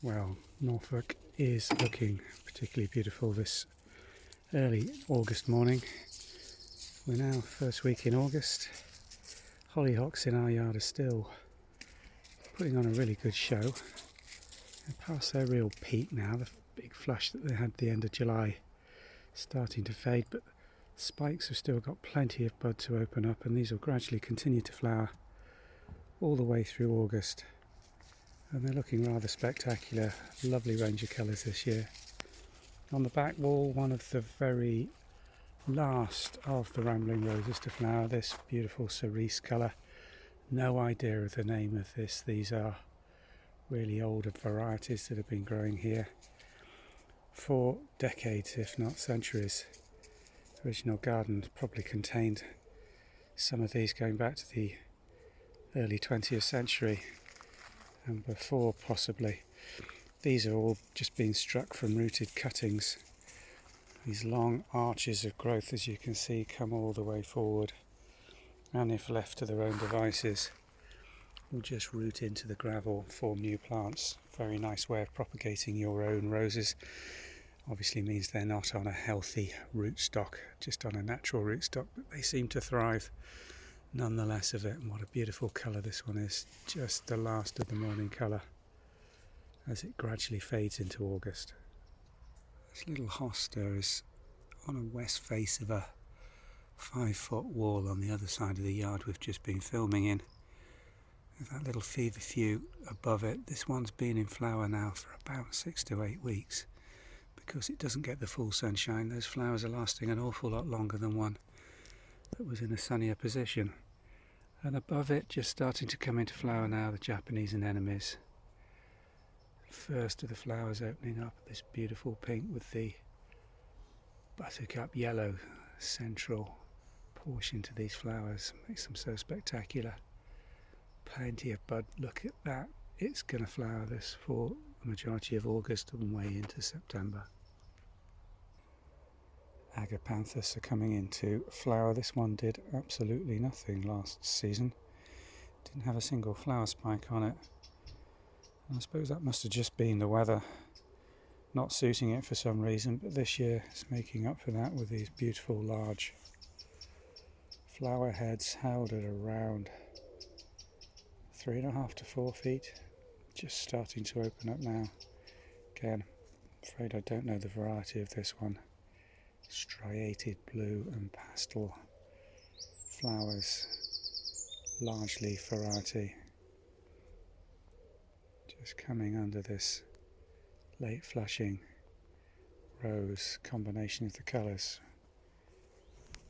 Well, Norfolk is looking particularly beautiful this early August morning. We're now first week in August. Hollyhocks in our yard are still putting on a really good show. They're past their real peak now, the big flush that they had at the end of July starting to fade, but spikes have still got plenty of bud to open up, and these will gradually continue to flower all the way through August. And they're looking rather spectacular, lovely range of colours this year. On the back wall, one of the very last of the rambling roses to flower, this beautiful cerise colour. No idea of the name of this. These are really older varieties that have been growing here for decades, if not centuries. The original garden probably contained some of these going back to the early 20th century and before, possibly. These are all just being struck from rooted cuttings. These long arches of growth, as you can see, come all the way forward, and if left to their own devices will just root into the gravel, form new plants. Very nice way of propagating your own roses. Obviously means they're not on a healthy rootstock, just on a natural rootstock, but they seem to thrive nonetheless of it. And what a beautiful colour this one is, just the last of the morning colour as it gradually fades into August. This little hosta is on a west face of a 5-foot wall on the other side of the yard we've just been filming in. With that little feverfew above it. This one's been in flower now for about 6 to 8 weeks. Because it doesn't get the full sunshine, those flowers are lasting an awful lot longer than one that was in a sunnier position. And above it, just starting to come into flower now, the Japanese anemones. First of the flowers opening up, this beautiful pink with the buttercup yellow central portion to these flowers. Makes them so spectacular. Plenty of bud. Look at that. It's going to flower this for the majority of August and way into September. Agapanthus are coming into flower. This one did absolutely nothing last season. Didn't have a single flower spike on it. And I suppose that must have just been the weather not suiting it for some reason, but this year it's making up for that with these beautiful large flower heads held at around 3.5 to 4 feet. Just starting to open up now. Again, I'm afraid I don't know the variety of this one. Striated blue and pastel flowers, large leaf variety. Just coming under this late flushing rose combination of the colours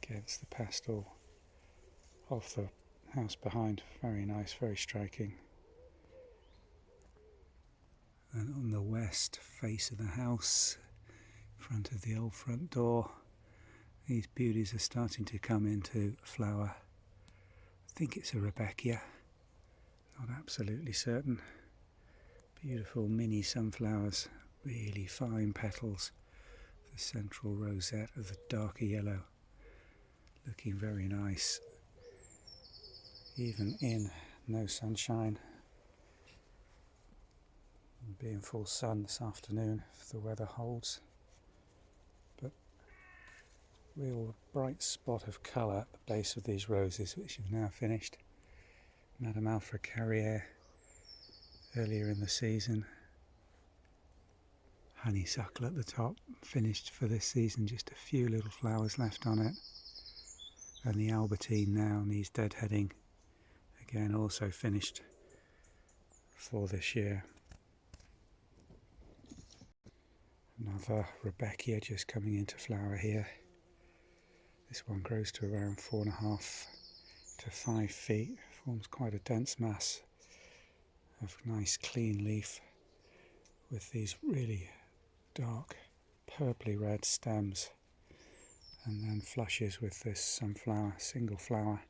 against the pastel of the house behind. Very nice, very striking. And on the west face of the house, in front of the old front door, these beauties are starting to come into flower. I think it's a Rebecca, not absolutely certain. Beautiful mini sunflowers, really fine petals. The central rosette of the darker yellow, looking very nice, even in no sunshine. It'll be in full sun this afternoon if the weather holds. But real bright spot of colour at the base of these roses, which have now finished. Madame Alpha Carriere earlier in the season. Honeysuckle at the top, finished for this season, just a few little flowers left on it. And the Albertine now needs deadheading, again also finished for this year. Another Rebecca just coming into flower here. This one grows to around 4.5 to 5 feet, forms quite a dense mass of nice clean leaf with these really dark purpley red stems, and then flushes with this sunflower, single flower,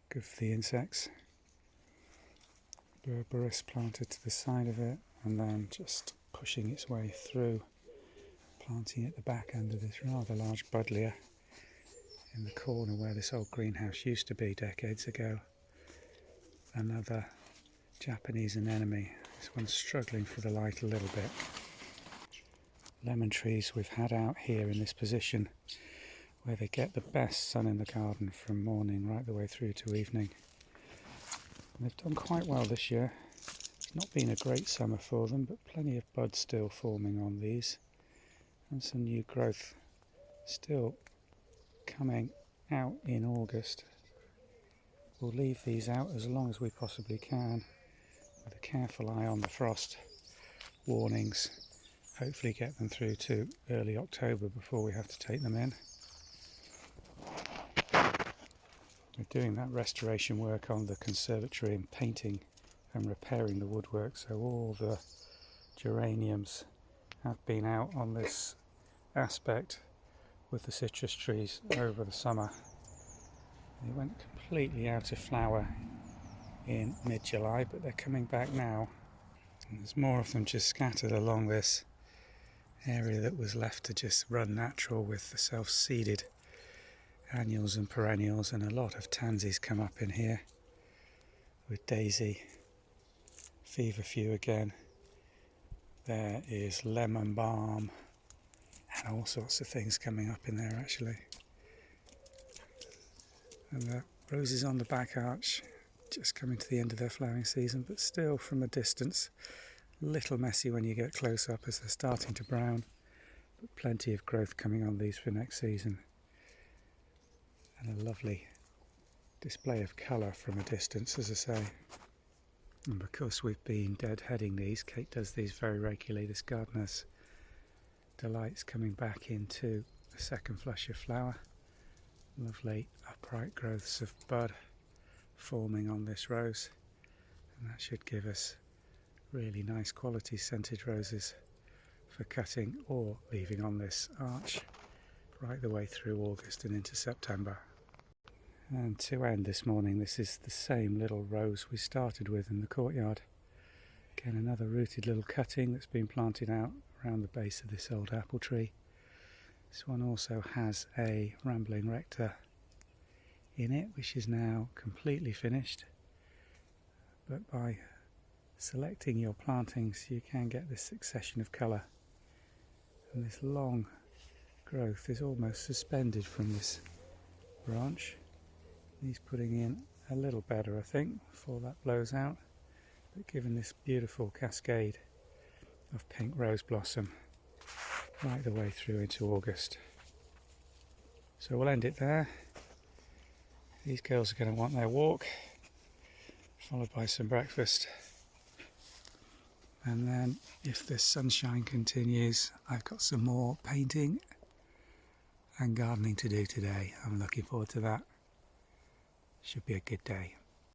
good for the insects. Berberis planted to the side of it, and then just pushing its way through, planting at the back end of this rather large buddleia in the corner where this old greenhouse used to be decades ago. Another Japanese anemone, This one's struggling for the light a little bit. Lemon trees we've had out here in this position where they get the best sun in the garden from morning right the way through to evening. And they've done quite well this year. It's not been a great summer for them, but plenty of buds still forming on these and some new growth still coming out in August. We'll leave these out as long as we possibly can with a careful eye on the frost warnings. Hopefully get them through to early October before we have to take them in. We're doing that restoration work on the conservatory and painting and repairing the woodwork, so all the geraniums have been out on this aspect with the citrus trees over the summer. They went completely out of flower in mid-July, but they're coming back now. And there's more of them just scattered along this area that was left to just run natural with the self-seeded annuals and perennials, and a lot of tansies come up in here with daisy, feverfew again. There is lemon balm and all sorts of things coming up in there actually. And the roses on the back arch just coming to the end of their flowering season, but still from a distance, a little messy when you get close up as they're starting to brown, but plenty of growth coming on these for next season. And a lovely display of colour from a distance, as I say. And because we've been deadheading these, Kate does these very regularly, this gardener's delight's coming back into the second flush of flower. Lovely upright growths of bud forming on this rose, and that should give us really nice quality scented roses for cutting or leaving on this arch right the way through August and into September. And to end this morning, this is the same little rose we started with in the courtyard. Again, another rooted little cutting that's been planted out around the base of this old apple tree. This one also has a rambling rector in it, which is now completely finished. But by selecting your plantings, you can get this succession of colour. And this long growth is almost suspended from this branch. He's putting in a little better, I think, before that blows out, but given this beautiful cascade of pink rose blossom right the way through into August. So we'll end it there. These girls are going to want their walk, followed by some breakfast, and then if this sunshine continues, I've got some more painting and gardening to do today. I'm looking forward to that. Should be a good day.